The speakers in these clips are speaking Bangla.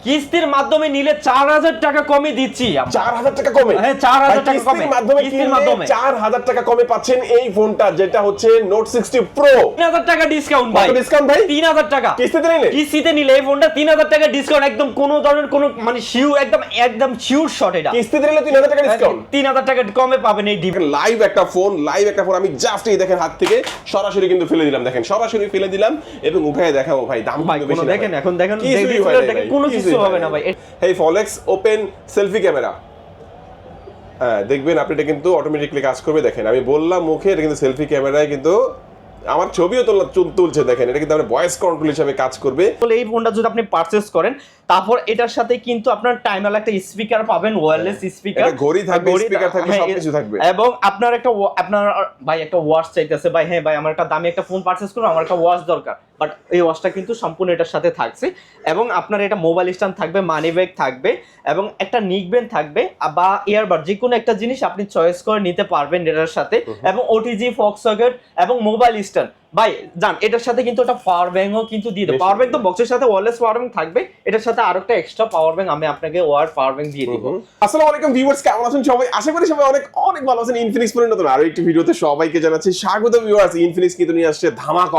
কিস্তির মাধ্যমে নিলে 4000 টাকা কমে দিচ্ছি। 4000 টাকা কমে? হ্যাঁ 4000 টাকা কমে। কিস্তির মাধ্যমে 4000 টাকা কমে পাচ্ছেন এই ফোনটা, যেটা হচ্ছে নোট 60 প্রো। 3000 টাকা ডিসকাউন্ট ভাই। কত ডিসকাউন্ট ভাই? 3000 টাকা কিস্তিতে নিলে এই ফোনটা 3000 টাকা ডিসকাউন্ট, একদম কোনো ধরনের কোনো মানে শিওর, একদম শিওর শট। এটা কিস্তিতে নিলে 3000 টাকা ডিসকাউন্ট, 3000 টাকা কমে পাবেন এই ডিপ। লাইভ একটা ফোন আমি জাস্ট এই দেখেন হাত থেকে সরাসরি কিন্তু ফেলে দিলাম, দেখেন সরাসরি ফেলে দিলাম এবং উঠায় দেখাবো ভাই। দাম ভাই কিন্তু বেশি কোনো না দেখেন, ভাই। এখন দেখেন দেখেন কোনো কিছু হবে না ভাই। হেই ফলেক্স ওপেন সেলফি ক্যামেরা, হ্যাঁ দেখবেন আপনি এটা কিন্তু অটোমেটিক্যালি কাজ করবে। দেখেন আমি বললাম মুখে, এটা কিন্তু সেলফি ক্যামেরায় কিন্তু আমার ছবিও তুলছে। দেখেন এটা কিন্তু আপনার ভয়েস কন্ট্রোল হিসেবে কাজ করবে। বলে এই ফোনটা যদি আপনি পারচেজ করেন, তারপর এটার সাথে কিন্তু আপনার টাইমাল একটা স্পিকার পাবেন, ওয়্যারলেস স্পিকার, একটা ঘড়ি থাকবে, স্পিকার থাকবে, সবকিছু থাকবে। এবং আপনার ভাই একটা ওয়াচ চাইতেছে ভাই, হ্যাঁ ভাই আমার একটা দামি একটা ফোন পারচেজ করব, আমার একটা ওয়াচ দরকার, বাট এই ওয়াচটা কিন্তু সম্পূর্ণ এটার সাথে থাকছে। এবং আপনার এটা মোবাইল স্ট্যান্ড থাকবে, মানি ব্যাগ থাকবে, এবং একটা নিকবেন থাকবে বা ইয়ারবাড, যে কোনো একটা জিনিস আপনি চয়েস করে নিতে পারবেন এটার সাথে, এবং ওটিজি ফক্স সকেট এবং মোবাইল স্ট্যান্ড। ভাই জান এটার সাথে কিন্তু একটা পাওয়ার ব্যাংকও কিন্তু দিয়ে দেব। পাওয়ার ব্যাংক তো বক্সের সাথে ওয়্যারলেস পাওয়ার ব্যাংক থাকবে, এটার সাথে আরো একটা এক্সট্রা পাওয়ার ব্যাংক আমি আপনাকে পাওয়ার ব্যাংক দিয়ে দিব। আসসালামু আলাইকুম ভিউয়ার্স, কেমন আছেন সবাই? আশা করি সবাই অনেক অনেক ভালো আছেন। ইনফিনিক্স পরিণত নতুন আরো একটি ভিডিওতে সবাইকে জানাচ্ছি স্বাগত ভিউয়ার্স। ইনফিনিক্স কিন্তু নিয়ে আসছে ধামাকা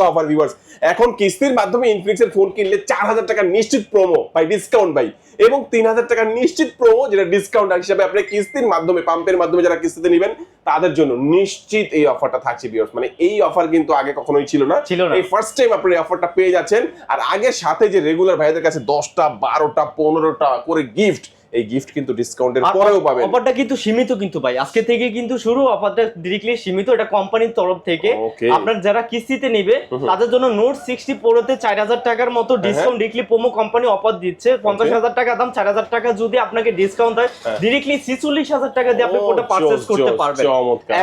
অফার ভিউয়ার্স। এখন কিস্তির মাধ্যমে ইনফিনিক্স এর ফোন কিনলে 4000 টাকা নিশ্চিত প্রোমো ভাই, ডিসকাউন্ট ভাই, এবং 3000 টাকা নিশ্চিত প্রোমো, যেটা ডিসকাউন্ট হিসেবে আপনি কিস্তির মাধ্যমে পাম্পের মাধ্যমে যারা কিস্তিতে নেবেন তাদের জন্য নিশ্চিত এই অফারটা থাকছে ভিউয়ার্স। মানে এই অফার কিন্তু আগে কখনোই ছিল না। এই ফার্স্ট টাইম আপনি এই অফারটা পেয়ে যাচ্ছেন। আর আগের সাথে যে রেগুলার ভাইদের কাছে 10টা 12টা 15টা করে গিফট, এই গিফট কিন্তু ডিসকাউন্টের পরেও পাবেন। অফারটা কিন্তু সীমিত কিন্তু ভাই, আজকে থেকে কিন্তু শুরু। অফারটা ডিরেক্টলি সীমিত, এটা কোম্পানির তরফ থেকে। আপনার যারা কিস্তিতে নেবে তাদের জন্য নোট 60 প্রোতে 4000 টাকার মতো discount directly promo company offer দিচ্ছে। 50000 টাকা দাম, 4000 টাকা যদি আপনাকে ডিসকাউন্ট দেয়, ডিরেক্টলি 46000 টাকা দিয়ে আপনি ফোনটা পারচেজ করতে পারবেন।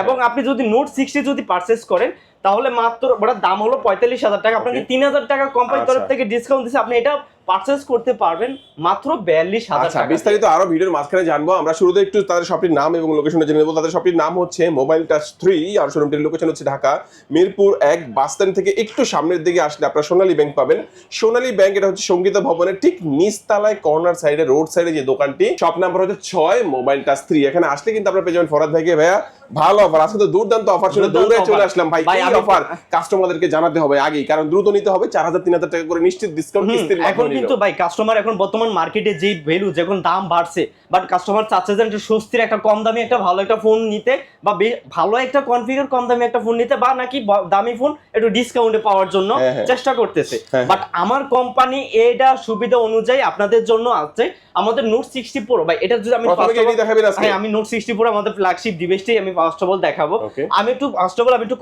এবং আপনি যদি নোট 60 যদি পারচেজ করেন তাহলে মাত্র ওটার দাম হলো 45000 টাকা, আপনাকে 3000 টাকা কোম্পানি তরফ থেকে ডিসকাউন্ট দিচ্ছে, আপনি এটা পারচেজ করতে পারবেন মাত্র 42000 টাকা। বিস্তারিত আরো ভিডিওর মাঝখানে জানবো। আমরা শুরুতে একটু তাদের শপটির নাম এবং লোকেশনটা জেনে নেব। তাদের শপটির নাম হচ্ছে মোবাইল টাচ 3, আর শোরুমটির লোকেশন হচ্ছে ঢাকা মিরপুর 1 বাস স্ট্যান্ড থেকে একটু সামনের দিকে আসলে আপনারা সোনালী ব্যাংক পাবেন। সোনালী ব্যাংক এটা হচ্ছে সঙ্গীতা ভবনের ঠিক নিচতলায় কর্নার সাইডে রোড সাইডে যে দোকানটি, শপ নাম্বার হচ্ছে 6 মোবাইল টাচ 3। এখানে আসলে কিন্তু আপনারা পেয়ে যাবেন ফরাদ ভাইকে। ভাইয়া ভালো অফার, আজকে তো দুর্দান্ত অফার ছিল, দৌড়ে চলে আসলাম ভাই। এই অফার কাস্টমারদেরকে জানাতে হবে আগেই, কারণ দ্রুত নিতে হবে। 4000 3000 টাকা করে নিশ্চিত ডিসকাউন্ট কিস্তির মাধ্যমে। এখন কিন্তু ভাই কাস্টমার এখন বর্তমান মার্কেটে যে ভ্যালু, যখন দাম বাড়ছে, বাট কাস্টমার চাচ্ছে যে একটু স্বস্তির একটা কম দামি একটা ভালো একটা ফোন নিতে, বা ভালো একটা কনফিগার কম দামি একটা ফোন নিতে, বা নাকি দামি ফোন একটু ডিসকাউন্টে পাওয়ার জন্য চেষ্টা করতেছে। বাট আমার কোম্পানি এটা সুবিধা অনুযায়ী আপনাদের জন্য আছে আমাদের নোট 60 প্রো। ভাই এটা যদি আমি আমি নোট 60 প্রো আমাদের ফ্ল্যাগশিপ ডিভাইসটাই আমি ফার্স্ট অফ অল দেখাবো। আমি একটু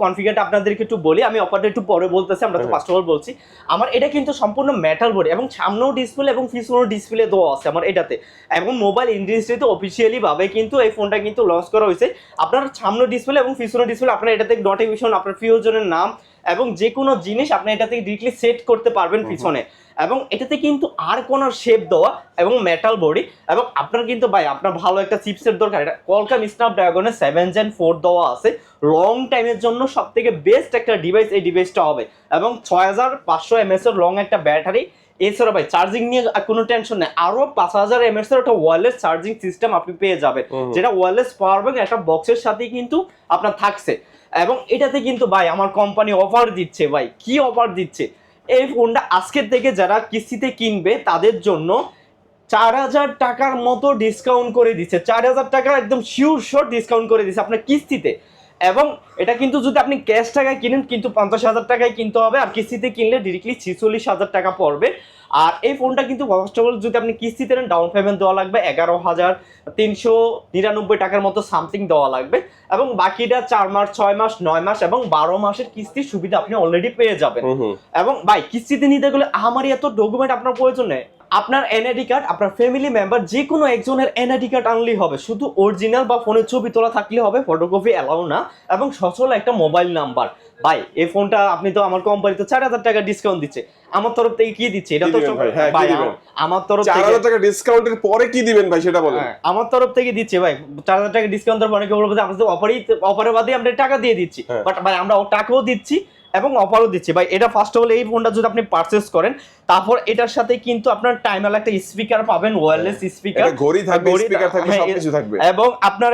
কনফিগারটা আপনাদেরকে একটু বলি, আমি অফারটা একটু পরে বলতেছি, আমরা তো ফার্স্ট অফ অল বলছি। আমার এটা কিন্তু সম্পূর্ণ মেটাল বডি এবং সামনেও ডিসপ্লে এবং পিছনেও ডিসপ্লে দেওয়া আছে আমার এটাতে। এবং মোবাইল ইন্ডাস্ট্রিতে অফিসিয়ালি ভাবে কিন্তু এই ফোনটা কিন্তু লঞ্চ করা হয়েছে। আপনার সামনে ডিসপ্লে এবং পিছনে ডিসপ্লে, আপনার এটাতে নোটিফিকেশন, আপনার প্রিয়জনের নাম এবং যে কোনো জিনিস আপনি এটাতে ডিরেক্টলি সেট করতে পারবেন পিছনে। এবং এটাতে কিন্তু আর কোনো শেপ দেওয়া এবং মেটাল বডি, এবং আপনার কিন্তু ভাই আপনার ভালো একটা চিপসেট দরকার, এটা কোয়ালকম স্ন্যাপড্রাগনের 7 Gen 4 দেওয়া আছে। লং টাইমের জন্য সব থেকে বেস্ট একটা ডিভাইস এই ডিভাইসটা হবে। এবং 6500 mAh এর লং একটা ব্যাটারি। এছাড়া ভাই চার্জিং নিয়ে কোনো টেনশন নেই, আরো 5000 mAh এর একটা ওয়্যারলেস চার্জিং সিস্টেম আপনি পেয়ে যাবেন, যেটা ওয়্যারলেস পাওয়ার ব্যাংক একটা বক্সের সাথেই কিন্তু আপনার থাকছে। এবং এটাতে কিন্তু ভাই আমার কোম্পানি অফার দিচ্ছে। ভাই কি অফার দিচ্ছে? এই ফোনটা আজকের থেকে যারা কিস্তিতে কিনবে তাদের জন্য 4000 টাকার মতো ডিসকাউন্ট করে দিচ্ছে। 4000 টাকা একদম শিওর শট ডিসকাউন্ট করে দিচ্ছে আপনার কিস্তিতে। এবং এটা কিন্তু যদি আপনি ক্যাশ টাকায় কিনেন কিন্তু 50000 টাকায় কিনতে হবে, আর কিস্তিতে কিনলে ডিরেক্টলি 46000 টাকা পড়বে। আর এই ফোনটা কিন্তু ফার্স্ট অফ অল যদি আপনি কিস্তিতে নেন, ডাউন পেমেন্ট দেওয়া লাগবে 11399 টাকার মতো সামথিং দেওয়া লাগবে, এবং বাকিটা 4 মাস 6 মাস 9 মাস এবং 12 মাসের কিস্তির সুবিধা আপনি অলরেডি পেয়ে যাবেন। এবং ভাই কিস্তিতে নিতে গেলে আমারই এত ডকুমেন্ট আপনার প্রয়োজন নেই। আপনার এনআইডি কার্ড, আপনার ফ্যামিলি মেম্বার যে কোনো একজনের এনআইডি কার্ড আনলেই হবে, শুধু অরিজিনাল বা ফোনের ছবি তোলা থাকলে হবে, ফটোকপি অ্যালাউ না, এবং সচল একটা মোবাইল নাম্বার। ভাই এই ফোনটা আপনি তো আমার কোম্পানি তো 4000 টাকা ডিসকাউন্ট দিচ্ছে, আমার তরফ থেকে কি দিচ্ছে এটা তো ভাই আমার তরফ থেকে 4000 টাকা ডিসকাউন্টের পরে কি দিবেন ভাই সেটা বলেন। আমার তরফ থেকে দিচ্ছে ভাই 4000 টাকা ডিসকাউন্টের পরে, অনেকে বলবো যে আমরা তো অফারে বাদে আমরা টাকা দিয়ে দিচ্ছি, বাট ভাই আমরা টাকাও দিচ্ছি এবং অফারও দিচ্ছি ভাই। এটা ফার্স্ট অফ অল এই ফোনটা যদি আপনি পারচেজ করেন, তারপর এটার সাথে কিন্তু আপনার টাইমার একটা স্পিকার পাবেন, ওয়্যারলেস স্পিকার, এটা ঘড়ি থাকবে, স্পিকার থাকবে, সবকিছু থাকবে। এবং আপনার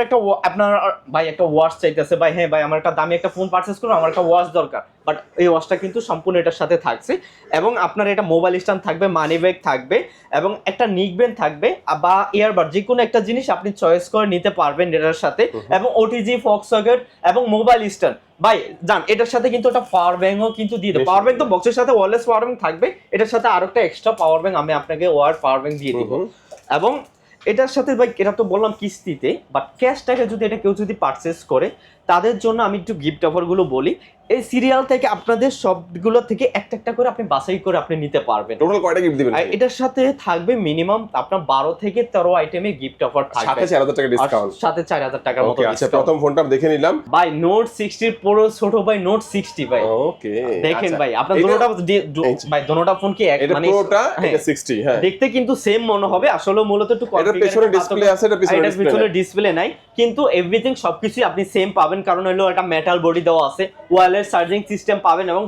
আপনার ভাই একটা ওয়াচ চাইতেছে ভাই, হ্যাঁ ভাই আমার একটা দামি একটা ফোন পারচেজ করবো, আমার একটা ওয়াচ দরকার, বাট এই ওয়াচটা কিন্তু সম্পূর্ণ এটার সাথে থাকছে। এবং আপনার এটা মোবাইল স্ট্যান্ড থাকবে, মানি ব্যাগ থাকবে, এবং একটা নিকবেন থাকবে বা ইয়ারবাড, যে কোনো একটা জিনিস আপনি চয়েস করে নিতে পারবেন এটার সাথে। এবং ওটিজি, ফক্স সকেট এবং মোবাইল স্ট্যান্ড ভাই জান, এটার সাথে কিন্তু একটা পাওয়ার ব্যাংকও কিন্তু দিয়ে দেবো। পাওয়ার ব্যাংক তো বক্সের সাথে ওয়্যারলেস পাওয়ার ব্যাংক থাকবে, এটার সাথে আরো একটা এক্সট্রা পাওয়ার ব্যাংক আমি আপনাকে পাওয়ার ব্যাংক দিয়ে দিব। এবং এটার সাথে ভাই এটা তো বললাম কিস্তিতে, বাট ক্যাশ টাকা যদি এটা কেউ যদি পারচেস করে তাদের জন্য আমি একটু গিফট অফারগুলো বলি। এই সিরিয়াল থেকে আপনাদের সবগুলো থেকে একটা একটা করে আপনি বাছাই করে আপনি নিতে পারবেন। টোটাল কয়টা গিফট দিবেন? এটার সাথে থাকবে মিনিমাম আপনার 12 থেকে 13 আইটেমে গিফট অফার থাকবে, সাথে 4000 টাকা ডিসকাউন্ট, সাথে 4000 টাকার মতো। আচ্ছা, প্রথম ফোনটা দেখে নিলাম ভাই নোট 60 প্রো ছোট ভাই, নোট 60 ভাই। ওকে দেখেন ভাই আপনার দুটোটা ভাই, দুটোটা ফোন কি এক মানে পুরোটা এটা 60, হ্যাঁ দেখতে কিন্তু সেম মনে হবে, আসলে মূলত একটু এটার পেছনে ডিসপ্লে আছে, এটা পিছনে ডিসপ্লে নাই, কিন্তু এভরিথিং সবকিছু আপনি সেম পাবেন, কারণ হলো একটা মেটাল বডি দেওয়া আছে, ওয়্যারলেস চার্জিং সিস্টেম পাবেন, এবং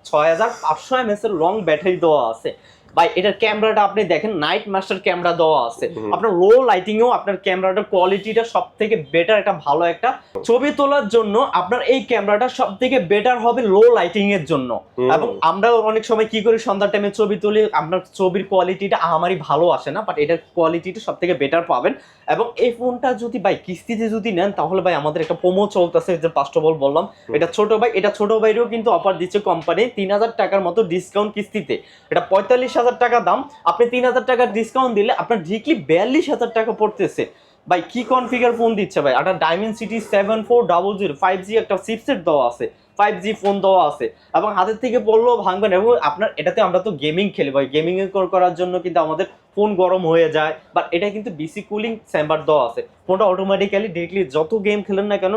6500 mAh এর লং ব্যাটারি দেওয়া আছে। ভাই এটার ক্যামেরাটা আপনি দেখেন, নাইট মাস্টার ক্যামেরা দেওয়া আছে, আপনার লো লাইটিং এও আপনার ক্যামেরাটার কোয়ালিটিটা সব থেকে বেটার, একটা ভালো একটা ছবি তোলার জন্য আপনার এই ক্যামেরাটা সব থেকে বেটার হবে লো লাইটিং এর জন্য। এবং আমরা অনেক সময় কি করি, সন্ধ্যার টাইমে ছবি তুলি, আপনার ছবির কোয়ালিটিটা আমারই ভালো আসে না, বাট এটার কোয়ালিটিটা সব থেকে বেটার পাবেন। এবং এই ফোনটা যদি ভাই কিস্তিতে যদি নেন, তাহলে ভাই আমাদের একটা প্রোমো চলতেছে, যে ফার্স্ট অফ অল বললাম এটা ছোট ভাই, এটা ছোট ভাইয়েরও কিন্তু অফার দিচ্ছে কোম্পানি, 3000 টাকার মতো ডিসকাউন্ট কিস্তিতে। এটা 45,000 টাকা দাম, আপনি 3000 টাকার ডিসকাউন্ট দিলে আপনার ডিরেক্টলি 42,000 টাকা পড়তেছে। ভাই কি কনফিগার ফোন দিচ্ছে ভাই, একটা ডায়মেনসিটি 7400 5G একটা চিপসেট দেওয়া আছে, 5G ফোন দেওয়া আছে, এবং হাতের থেকে পড়লেও ভাঙবেন। এবং আপনার এটাতে আমরা তো গেমিং খেলি ভাই, গেমিং করার জন্য কিন্তু আমাদের ফোন গরম হয়ে যায়, বাট এটা কিন্তু বিসি কুলিং চেম্বার দেওয়া আছে, ফোনটা অটোমেটিক্যালি ডিরেক্টলি যত গেম খেলেন না কেন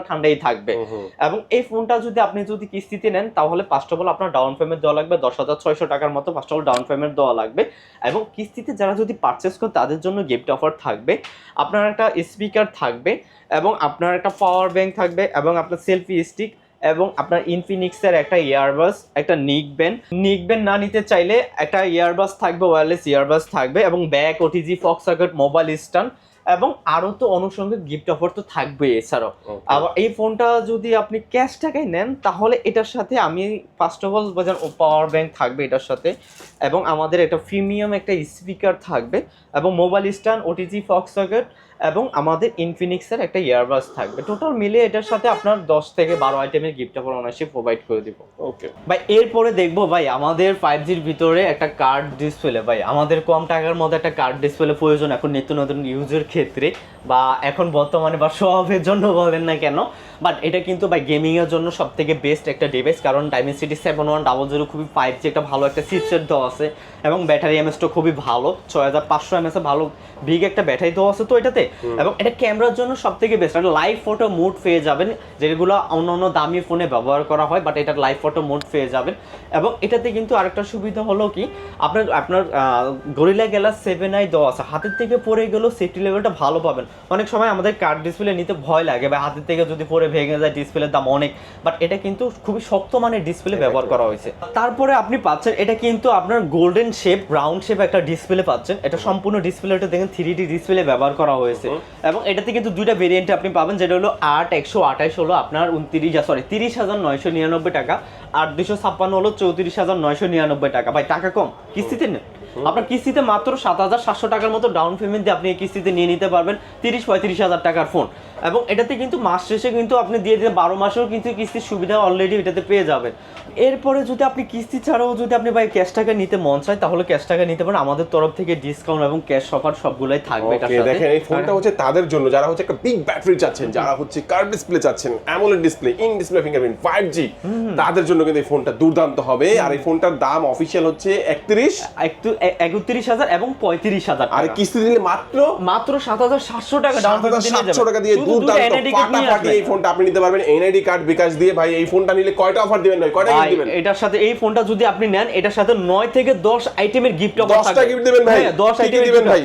ঠান্ডাই থাকবে। এবং এই ফোনটা যদি আপনি কিস্তিতে নেন, তাহলে ফার্স্ট অফ অল আপনার ডাউন পেমেন্ট দেওয়া লাগবে 10,600 টাকার মতো, first of all down payment দেওয়া লাগবে। এবং কিস্তিতে যারা যদি পারচেস করেন তাদের জন্য গিফট অফার থাকবে, আপনার একটা স্পিকার থাকবে, এবং আপনার একটা পাওয়ার ব্যাংক থাকবে, এবং আপনার সেলফি স্টিক, এবং আপনার ইনফিনিক্সের একটা ইয়ারবাস, একটা নিকবেন না নিতে চাইলে একটা ইয়ারবাস থাকবে, ওয়্যারলেস ইয়ারবাস থাকবে, এবং back, OTG, Fox socket, mobile stand, এবং আরো তো অনুষঙ্গে গিফট অফার তো থাকবে। এছাড়াও আবার এই ফোনটা যদি আপনি ক্যাশ টাকায় নেন, তাহলে এটার সাথে আমি ফার্স্ট অফ অল বাজার পাওয়ার ব্যাংক থাকবে এটার সাথে, এবং আমাদের একটা প্রিমিয়াম একটা স্পিকার থাকবে, এবং mobile stand, OTG, Fox socket, এবং আমাদের ইনফিনিক্সের একটা ইয়ারবাস থাকবে। টোটাল মিলে এটার সাথে আপনার 10 থেকে 12 আইটেমের গিফট অফার অনার্সিপ প্রোভাইড করে দিব। ওকে ভাই এরপরে দেখবো ভাই আমাদের 5Gর ভিতরে একটা কার্ড ডিসপ্লে, ভাই আমাদের কম টাকার মধ্যে একটা কার্ড ডিসপ্লে প্রয়োজন এখন নিত্য নতুন ইউজের ক্ষেত্রে, বা এখন বর্তমানে বা শো অফের জন্য বলেন না কেন, বাট এটা কিন্তু ভাই গেমিং এর জন্য সব থেকে বেস্ট একটা ডিভাইস, কারণ ডায়মেনসিটি 7100 খুবই 5G একটা ভালো একটা চিপসেট দেওয়া আছে, এবং ব্যাটারি এমএসটা খুবই ভালো, 6500 mAh ভালো বিগ একটা ব্যাটারি দেওয়া আছে তো এটাতে। এবং এটা ক্যামেরার জন্য সব থেকে বেস্ট, একটা লাইভ ফটো মোড পেয়ে যাবেন, যেগুলো অন্য দামি ফোনে ব্যবহার করা হয়, বাট এটা লাইভ ফটো মোড পেয়ে যাবেন। এবং এটাতে কিন্তু আরেকটা সুবিধা হলো কি, আপনার গরিলা গ্লাস 7i দেওয়া আছে, হাতের থেকে পড়ে গেলেও সেফটি লেভেলটা ভালো পাবেন। অনেক সময় আমাদের কার্ড ডিসপ্লে নিতে ভয় লাগে, বা হাতের থেকে যদি পড়ে ভেঙে যায়, ডিসপ্লের দাম অনেক, বাট এটা কিন্তু খুবই শক্ত মানের ডিসপ্লে ব্যবহার করা হয়েছে। তারপরে আপনি পাচ্ছেন এটা কিন্তু আপনার গোল্ডেন শেপ, রাউন্ড শেপ একটা ডিসপ্লে পাচ্ছেন, এটা সম্পূর্ণ ডিসপ্লেটা দেখেন 3D ডিসপ্লে ব্যবহার করা হয়েছে। এবং এটাতে কিন্তু দুইটা ভেরিয়েন্টে আপনি পাবেন, যেটা হলো 8128 হলো আপনার 30,999 টাকা, আর 256 হলো 34,999 টাকা। ভাই টাকা কম, কিস্তিতে নেন, আপনার কিস্তিতে মাত্র 7,700 টাকার মতো ডাউন পেমেন্ট দিয়ে আপনি এই কিস্তিতে নিয়ে নিতে পারবেন 30-35,000 টাকার ফোন। এবং এটাতে কিন্তু মাস শেষে কিন্তু আপনি দিয়ে দিতে 12 মাসেও কিন্তু কিস্তির সুবিধা অলরেডি এটাতে পেয়ে যাবেন। এরপরে যদি আপনি কিস্তি ছাড়াও যদি আপনি ভাই ক্যাশ টাকা নিতে মন চায়, তাহলে ক্যাশ টাকা নিতে পারেন, আমাদের তরফ থেকে ডিসকাউন্ট এবং ক্যাশ অফার সবগুলাই থাকবে এটার সাথে। দেখেন এই ফোনটা হচ্ছে তাদের জন্য যারা হচ্ছে একটা বিগ ব্যাটারি চাচ্ছেন, যারা হচ্ছে কার্ভ ডিসপ্লে চাচ্ছেন, AMOLED display, in display fingerprint, 5G, তাদের জন্য কিন্তু এই ফোনটা দুর্দান্ত হবে। আর এই ফোনটার দাম অফিশিয়াল হচ্ছে 31,000 এবং 35,000 আর টাকা। কিস্তি দিলে মাত্র মাত্র 7,700 টাকা ডাউন পেমেন্ট 7,700 টাকা দিয়ে দুর্দান্ত ফাটাফাটি এই ফোনটা আপনি নিতে পারবেন এনআইডি কার্ড বিকাশ দিয়ে। ভাই এই ফোনটা নিলে কয়টা অফার দিবেন ভাই, কয়টা গিফট দিবেন? এটার সাথে এই ফোনটা যদি আপনি নেন এটার সাথে 9 থেকে 10 আইটেমের গিফট অফার 10টা gift দিবেন ভাই? 10 কি কি আইটেমের দিবেন ভাই?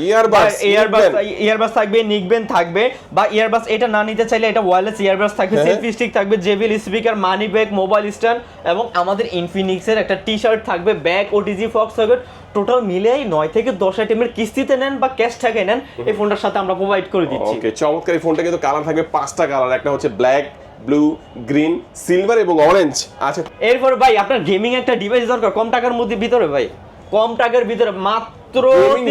ইয়ারবাস থাকবে, নিকবেন থাকবে, বা ইয়ারবাস এটা না নিতে চাইলে এটা ওয়্যারলেস ইয়ারবাস থাকবে, সেলফি স্টিক থাকবে, JBL speaker, money bag, mobile stand এবং আমাদের ইনফিনিক্সের একটা টি-শার্ট থাকবে, bag, OTG Fox socket, total মিলেই 9 থেকে 10 আইটেমের কিস্তিতে নেন বা ক্যাশ টাকায় নেন, এই ফোনটার সাথে আমরা প্রোভাইড করে দিচ্ছি। ওকে, চমৎকার। এই ফোনটা কিন্তু কালার থাকবে 5টা কালার, একটা হচ্ছে ব্ল্যাক, ব্লু, গ্রিন, সিলভার এবং অরেঞ্জ। আচ্ছা, এরপর ভাই আপনার গেমিং একটা ডিভাইস দরকার কম টাকার মধ্যে ভিতরে, ভাই কম টাকার ভিতরে মাত্র Gaming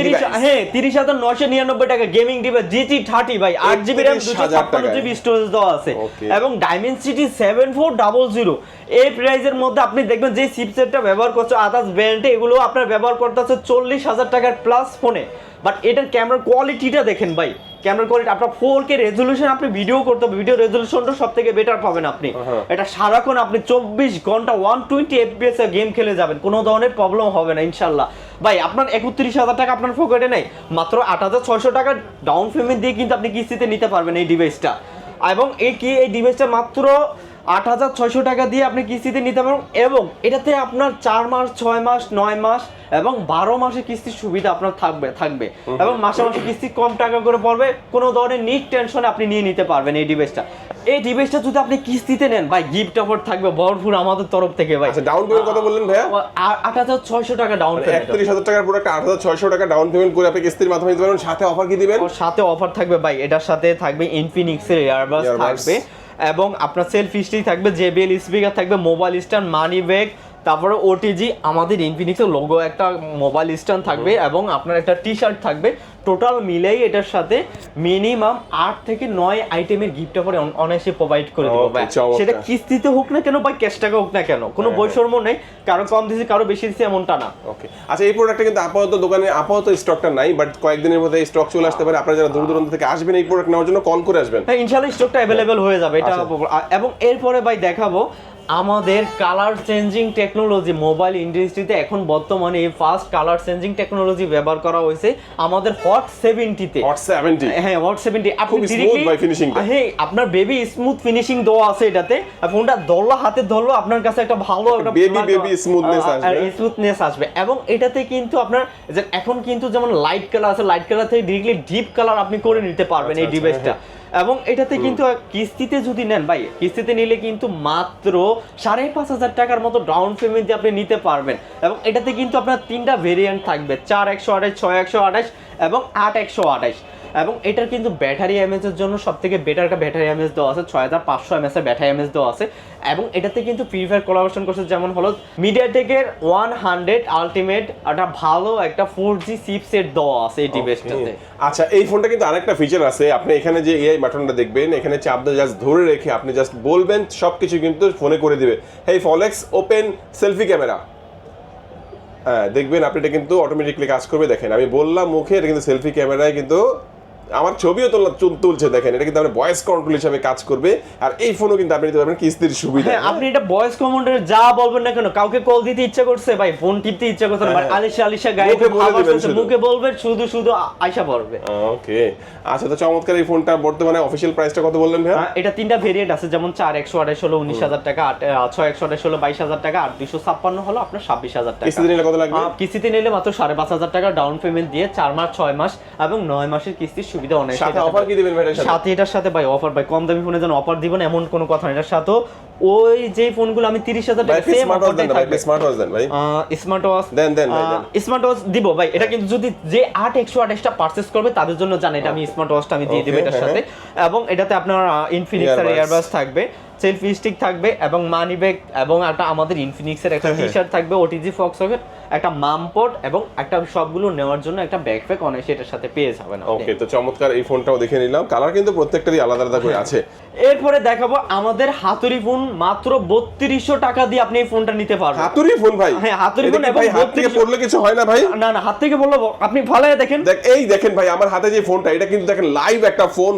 30,999 টাকা গেমিং ডিভাইস GT30 ভাই, 8GB RAM 256GB স্টোরেজ দেওয়া আছে এবং ডাইমেনসিটি 7400। এই প্রাইজের মধ্যে আপনি দেখবেন যে চিপসেটটা ব্যবহার করছে আদার্স ব্র্যান্ডে, এগুলো আপনার ব্যবহার করতে হচ্ছে 40,000 টাকার প্লাস ফোনে, বাট এটার ক্যামেরার কোয়ালিটিটা দেখেন ভাই, ক্যামেরার কোয়ালিটি আপনার 4K রেজোলিউশন, আপনি ভিডিও করতে হবে, ভিডিও রেজোলিউশনটা সবথেকে বেটার পাবেন আপনি। এটা সারাক্ষণ আপনি 24 ঘন্টা 120 FPS এ গেম খেলে যাবেন, কোনো ধরনের প্রবলেম হবে না ইনশাআল্লাহ। ভাই আপনার 31,000 টাকা আপনার পকেটে নেই, মাত্র 8,600 টাকা ডাউন পেমেন্ট দিয়ে কিন্তু আপনি কিস্তিতে নিতে পারবেন এই ডিভাইসটা। এবং এই ডিভাইসটা মাত্র 8,600 টাকা দিয়ে আপনি কিস্তিতে নিতে পারবেন এবং এটাতে আপনার 4 মাস, 6 মাস, 9 মাস এবং 12 মাসের কিস্তির সুবিধা আপনার থাকবে এবং মাসে মাসে কিস্তি কম টাকা করে পড়বে, কোনো ধরনের নিট টেনশন আপনি নিয়ে নিতে পারবেন এই ডিভাইসটা। এই ডিভাইসটা যদি আপনি কিস্তিতে নেন ভাই, গিফট অফার থাকবে ভরপুর আমাদের তরফ থেকে ভাই। আচ্ছা, ডাউন পেমেন্ট কত বললেন ভাইয়া? 8,600 টাকা ডাউন পেমেন্ট। 31,000 টাকার প্রোডাক্ট 8,600 টাকা ডাউন পেমেন্ট করে আপনি কিস্তির মাধ্যমে নিতে পারবেন। সাথে অফার কি দিবেন? ওর সাথে অফার থাকবে ভাই, এটার সাথে থাকবে ইনফিনিক্সের ইয়ারবাস থাকবে এবং আপনার সেলফি স্টিক থাকবে, জেবিএল স্পিকার থাকবে, মোবাইল স্ট্যান্ড, মানি ব্যাগ, তারপরে ওটিজি, আমাদের ইনফিনিক্সের লোগো একটা মোবাইল স্ট্যান্ড থাকবে এবং আপনার একটা টি-শার্ট থাকবে। টোটাল মিলেই এটার সাথে মিনিমাম 8 থেকে 9 আইটেমের গিফট অফার অনায়াসে প্রোভাইড করে দেবো ভাই, সেটা কিস্তিতে হোক না কেন বা ক্যাশ টাকা হোক না কেন, কোনো বৈষম্য নেই, কারো কম দিছি কারো বেশি দিছি এমনটা না। ওকে, আচ্ছা, এই প্রোডাক্টটা কিন্তু আপাতত দোকানে স্টকটা নাই, বাট কয়েকদিনের মধ্যে স্টক চলে আসতে পারে। আপনারা যারা দূর দূরান্ত থেকে আসবেন এই প্রোডাক্ট নেওয়ার জন্য কল করে আসবেন, হ্যাঁ ইনশাআল্লাহ স্টকটা অ্যাভেলেবেল হয়ে যাবে এটা। এবং এরপরে ভাই দেখাবো আমাদের কালার চেঞ্জিং টেকনোলজি। মোবাইল ইন্ডাস্ট্রিতে এখন বর্তমানে এই ফার্স্ট কালার চেঞ্জিং টেকনোলজি ব্যবহার করা হয়েছে আমাদের হট 70 হ্যাঁ হট 70 আপনি স্মুথ বাই ফিনিশিংটা, হ্যাঁ আপনার বেবি স্মুথ ফিনিশিং দেওয়া আছে এটাতে। ফোনটা ধরলো, হাতে ধরলো, আপনার কাছে একটা ভালো একটা বেবি স্মুথনেস আসবে এবং এটাতে কিন্তু আপনার এখন কিন্তু যেমন লাইট কালার আছে, লাইট কালার থেকে ডিরেক্টলি ডিপ কালার আপনি করে নিতে পারবেন এই ডিভাইসটা। এবং এটাতে কিন্তু কিস্তিতে যদি নেন ভাই, কিস্তিতে নিলে কিন্তু মাত্র 5,500 টাকার মতো ডাউন পেমেন্ট দিয়ে আপনি নিতে পারবেন এবং এটাতে কিন্তু আপনার 3টা ভেরিয়েন্ট থাকবে, 4/128, 6/128 এবং 8/128 এবং এটার কিন্তু ব্যাটারি এমএএচের জন্য সবথেকে বেটার একটা ব্যাটারি এমএএচ দেওয়া আছে, 6500 এমএএচ এর ব্যাটারি এমএএচ দেওয়া আছে এবং এটাতে কিন্তু ফ্রি ফায়ার কোলাবোরেশন করছে, যেমন হলো মিডিয়াটেকের 100 আলটিমেট একটা ভালো একটা 4G চিপসেট দেওয়া আছে এই ডিভাইসটাতে। আচ্ছা, এই ফোনটা কিন্তু আরেকটা ফিচার আছে, আপনি এখানে যে এআই বাটনটা দেখবেন, এখানে চাপ দিয়ে জাস্ট ধরে রেখে আপনি জাস্ট বলবেন, সবকিছু কিন্তু ফোনে করে দিবে। হেই ফলেক্স ওপেন সেলফি ক্যামেরা, হ্যাঁ দেখবেন আপনি এটা কিন্তু অটোমেটিকলি কাজ করবে। দেখেন আমি বললাম মুখে, এটা কিন্তু সেলফি ক্যামেরায় কিন্তু আমার ছবিও তুলছে, দেখেন এটা কিন্তু আপনার ভয়েস কন্ট্রোল হিসেবে কাজ করবে। আর এই ফোনও কিন্তু আপনি নিতে পারবেন কিস্তির সুবিধা। হ্যাঁ আপনি এটা ভয়েস কমান্ডে যা বলবেন না কেন, কাউকে কল দিতে ইচ্ছা করছে ভাই, ফোন টিপতে ইচ্ছা করছে না, আলিশা গাইতে মুখে বলবেন, শুধু আয়শা পড়বে। ওকে, আচ্ছা, তো চমৎকার। এই ফোনটা বর্তমানে অফিশিয়াল প্রাইসটা কত বললেন ভাই? এটা 3টা ভেরিয়েন্ট আছে, যেমন 4/128 হলো 19,000 টাকা, 6/128 হলো 22,000 টাকা, 8/256 হলো আপনার 26,000 টাকা। কিস্তিতে নিলে কত লাগবে? কিস্তিতে নিলে মাত্র 5,500 টাকা ডাউন পেমেন্ট দিয়ে 4 মাস, 6 মাস এবং 9 মাসের কিস্তির সুবিধা অনেক। অফার কি দিবেন ভাই? সাথে এটার সাথে ভাই অফার, ভাই কম দামি ফোনে যেন অফার দিবেন এমন কোনো কথা না, এটার সাথে ওই যে ফোনগুলো আমি 30,000 টাকা সেম অফারটাই থাকবে। স্মার্ট ওয়াচ দেন ভাই, স্মার্ট ওয়াচ দেন স্মার্ট ওয়াচ দিব ভাই। এটা কিন্তু যদি যে 8/128 টা পারচেজ করবে তাদের জন্য জানেন, এটা আমি স্মার্ট ওয়াচটা আমি দিয়ে দেব এটার সাথে। এবং এটাতে আপনার ইনফিনিক্স এর ইয়ারবাস থাকবে, সেলফি স্টিক থাকবে এবং মানি ব্যাগ এবং একটা আমাদের ইনফিনিক্সের একটা টি-শার্ট থাকবে, ওটিজি ফক্স সকেট, একটা মাম পড এবং একটা সবগুলো নেওয়ার জন্য একটা ব্যাকপ্যাক অনেক সেটার সাথে পেয়ে যাবেন। ওকে, তো চমৎকার। এই ফোনটাও দেখে নিলাম, কালার কিন্তু প্রত্যেকটারই আলাদা আলাদা করে আছে। এরপরে দেখাবো আমাদের হাতুড়ি ফোন, মাত্র 3200 টাকা দিয়ে আপনি এই ফোনটা নিতে পারবেন। হাতুড়ি ফোন ভাই? হ্যাঁ হাতুড়ি ফোন। এবং হাত থেকে পড়লে কিছু হয় না ভাই? না হাত থেকে পড়লে আপনি ভালো দেখেন, এই দেখেন ভাই আমার হাতে যে ফোনটা, এটা কিন্তু দেখেন লাইভ একটা ফোন,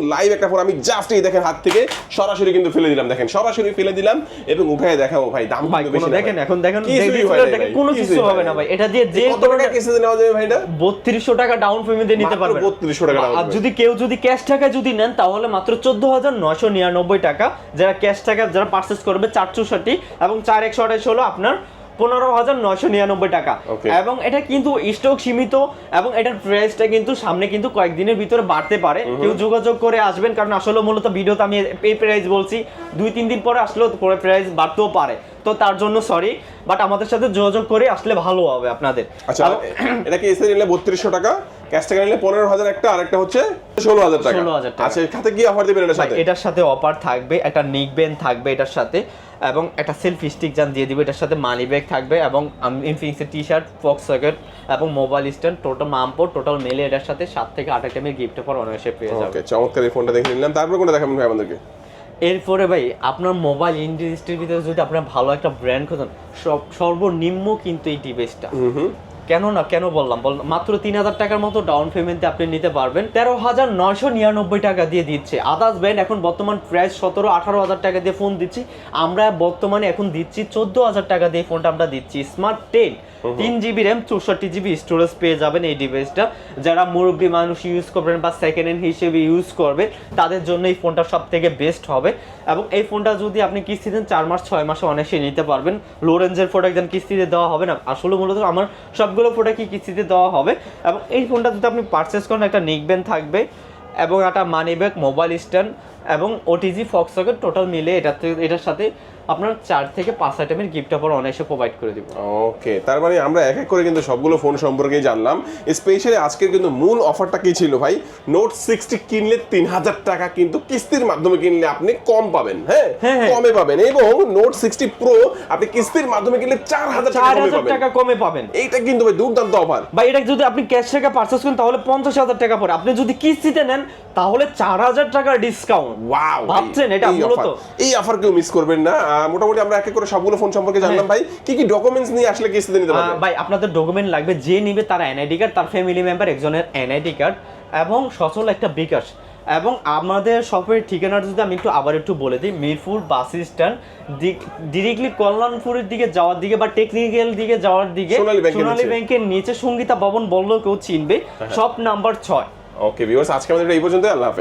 আমি জাস্ট এই দেখেন হাত থেকে সরাসরি কিন্তু ফেলে দিলাম, দেখেন সরাসরি ফেলে দিলাম এবং উঠায় দেখাবো ভাই, দাম ভাই কিন্তু কোনো বেশি না দেখেন ভাই। এখন দেখেন কিছুই হয় না ভাই, কোনো কিছু কিছুই হবে না ভাই, এটা দিয়ে যে কত টাকা কিস্তিতে নেওয়া যাবে ভাই এটা? 3200 টাকা ডাউন পেমেন্টে নিতে মাত্র পারবেন। 3200 টাকা down আর payment। যদি কেউ যদি ক্যাশ টাকায় যদি নেন তাহলে মাত্র 14999 টাকা, যারা ক্যাশ টাকা যারা পারচেজ করবে 464 এবং 4128 হলো আপনার 15999 টাকা। Okay. এবং এটা কিন্তু স্টক সীমিত এবং এটার প্রাইসটা কিন্তু সামনে কিন্তু কয়েকদিনের ভিতরে বাড়তে পারে, কেউ যোগাযোগ করে আসবেন, কারণ আসলে মূলত ভিডিওতে আমি এই প্রাইস বলছি, 2-3 দিন পরে আসলেও পরে প্রাইস বাড়তেও পারে, তো তার জন্য সরি, বাট আমাদের সাথে যোগাযোগ করে আসলে ভালো হবে আপনাদের। আচ্ছা, এটা কি এসে নিলে 3200 টাকা, ক্যাশ টাকা নিলে 15000 একটা, আরেকটা হচ্ছে 16000 টাকা। 16000 টাকা। আচ্ছা, এর সাথে কি অফার দিবেন এটার ভাই সাথে? এটার সাথে অফার থাকবে, একটা নিক ব্যান্ড থাকবে এটার সাথে, এবং একটা সেলফি স্টিক জান দিয়ে দিব, এটার সাথে মানি ব্যাগ থাকবে, এবং ইনফিনিক্সের টি শার্ট, ফক্স সকেট এবং মোবাইল স্ট্যান্ড, টোটাল মামপো টোটাল মেলে এটার সাথে 7 থেকে 8 আইটেমের গিফট অফার অনায়াসে পেয়ে যাবে। ওকে, চমৎকার, এই ফোনটা দেখে নিলাম। তারপর কোনটা দেখাবেন ভাই আমাদেরকে? এরপরে ভাই আপনার মোবাইল ইন্ডাস্ট্রির ভিতরে যদি আপনার ভালো একটা ব্র্যান্ড খোঁজেন, সর্বনিম্ন কিন্তু এই ডিভাইসটা। কেন বললাম মাত্র 3000 টাকার মতো ডাউন পেমেন্টে আপনি নিতে পারবেন, 13999 টাকা দিয়ে দিচ্ছে। আদার্স ব্র্যান্ড এখন বর্তমান প্রাইস 17-18 টাকা দিয়ে ফোন দিচ্ছি, আমরা বর্তমানে এখন দিচ্ছি 14000 টাকা দিয়ে ফোনটা আমরা দিচ্ছি। Smart 10 3GB RAM 64GB storage পেয়ে যাবেন এই ডিভাইসটা। যারা মুরব্বী মানুষ ইউজ করবেন বা সেকেন্ড হ্যান্ড হিসেবে ইউজ করবে তাদের জন্য এই ফোনটা সব থেকে বেস্ট হবে। এবং এই ফোনটা যদি আপনি কিস্তি দেন 4 মাস 6 মাসে অনেকই নিতে পারবেন। লো রেঞ্জের প্রোডাক্ট দেন কিস্তিতে দেওয়া হবে না, আসলে মূলত আমার সবগুলো প্রোডাক্টই কিস্তিতে দেওয়া হবে। এবং এই ফোনটা যদি আপনি পারচেস করেন, একটা নিক ব্যান্ড থাকবে এবং একটা মানি ব্যাগ, মোবাইল স্ট্যান্ড এবং ওটিজি ফক্স সকেট টোটাল মিলে এটার সাথে আপনার 4 থেকে 5 আইটেমের গিফট অফার অনায়াসে প্রোভাইড করে দিব। ওকে, তার মানে আমরা এক এক করে কিন্তু সবগুলো ফোন সম্পর্কে জানলাম। স্পেশালি আজকের কিন্তু মূল অফারটা কি ছিল ভাই? নোট 60 কিনলে 3000 টাকা কিন্তু কিস্তির মাধ্যমে কিনলে আপনি কম পাবেন, হ্যাঁ কমে পাবেন, এবং নোট 60 প্রো আপনি কিস্তির মাধ্যমে কিনলে 4000 টাকা কমে পাবেন। এইটা কিন্তু ভাই দুর্দান্ত অফার ভাই এটা যদি আপনি ক্যাশ টাকা পারচেজ করেন তাহলে 50000 টাকা পড়ে, আপনি যদি কিস্তিতে নেন তাহলে 4000 টাকার ডিসকাউন্ট। ওয়াও, ভাবছেন এটা মূলত এই অফার কেউ মিস করবেন না। মোটামুটি আমরা এক এক করে সবগুলো ফোন সম্পর্কে জানলাম। ভাই কি কি ডকুমেন্টস নিয়ে আসলে কিস্তিতে নিতে পারবেন? ভাই আপনাদের ডকুমেন্ট লাগবে, যে নিবে তার এনআইডি কার্ড, তার ফ্যামিলি মেম্বার একজনের এনআইডি কার্ড এবং সচল একটা বিকাশ। এবং আমাদের শপের ঠিকানাটা যদি আমি আবার একটু বলে দিই, মিরপুর বাস স্ট্যান্ড ডিরেক্টলি কল্যাণপুরের দিকে যাওয়ার দিকে বা টেকনিক্যাল দিকে যাওয়ার দিকে সোনালী ব্যাংকের নিচে সঙ্গীতা ভবন বললেও কেউ চিনবে, শপ নাম্বার 6। ওকে ভিউয়ার্স, আজকে আমাদের এই পর্যন্ত, আল্লাহ হাফেজ।